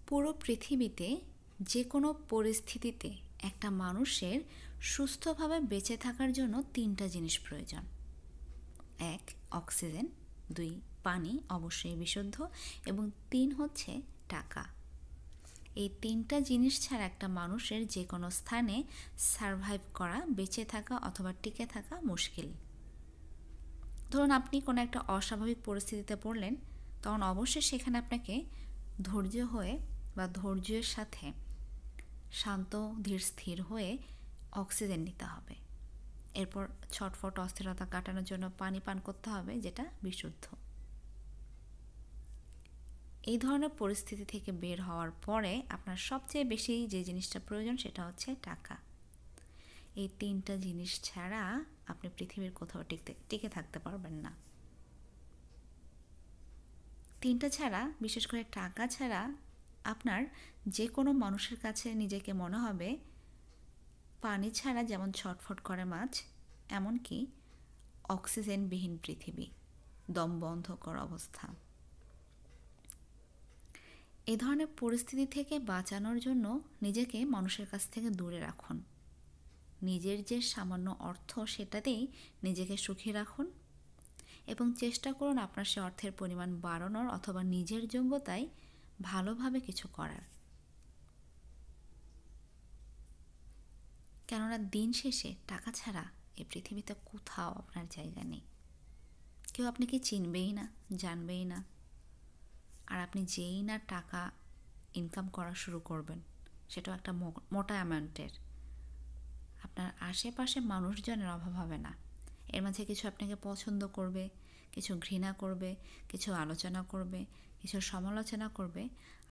পুরো পৃথিবীতে যে কোনো পরিস্থিতিতে একটা মানুষের সুস্থভাবে বেঁচে থাকার জন্য 3টা জিনিস প্রয়োজন। 1, অক্সিজেন। 2, পানি, অবশ্যই বিশুদ্ধ। এবং 3 হচ্ছে টাকা। এই 3টা জিনিস ছাড়া একটা মানুষের যে কোনো স্থানে সারভাইভ করা, বেঁচে থাকা অথবা টিকে থাকা মুশকিল। ধরুন আপনি কোনো একটা অস্বাভাবিক পরিস্থিতিতে পড়লেন, তখন অবশ্যই সেখানে আপনাকে ধৈর্য হয়ে বা ধৈর্যের সাথে শান্ত ধীর স্থির হয়ে অক্সিজেন নিতে হবে। এরপর ছটফট অস্থিরতা কাটানোর জন্য পানি পান করতে হবে, যেটা বিশুদ্ধ। এই ধরনের পরিস্থিতি থেকে বের হওয়ার পরে আপনার সবচেয়ে বেশি যে জিনিসটা প্রয়োজন সেটা হচ্ছে টাকা। এই 3টা জিনিস ছাড়া আপনি পৃথিবীর কোথাও টিকে থাকতে পারবেন না। 3টা ছাড়া, বিশেষ করে টাকা ছাড়া, আপনার যে কোনো মানুষের কাছে নিজেকে মনে হবে পানি ছাড়া যেমন ছটফট করে মাছ, এমনকি অক্সিজেনবিহীন পৃথিবী, দম বন্ধকর অবস্থা। এ ধরনের পরিস্থিতি থেকে বাঁচানোর জন্য নিজেকে মানুষের কাছ থেকে দূরে রাখুন। নিজের যে সামান্য অর্থ সেটাতেই নিজেকে সুখী রাখুন এবং চেষ্টা করুন আপনার সে অর্থের পরিমাণ বাড়ানোর অথবা নিজের যোগ্যতায় ভালোভাবে কিছু করার। কেননা দিন শেষে টাকা ছাড়া এই পৃথিবীতে কোথাও আপনার জায়গা নেই। কেউ আপনাকে চিনবেই না, জানবেই না। আর আপনি যেই না টাকা ইনকাম করা শুরু করবেন, সেটাও একটা মোটা অ্যামাউন্টের, আপনার আশেপাশে মানুষজনের অভাব হবে না। এর মাঝে কিছু আপনাকে পছন্দ করবে, কিছু ঘৃণা করবে, কিছু আলোচনা করবে, কিছু সমালোচনা করবে।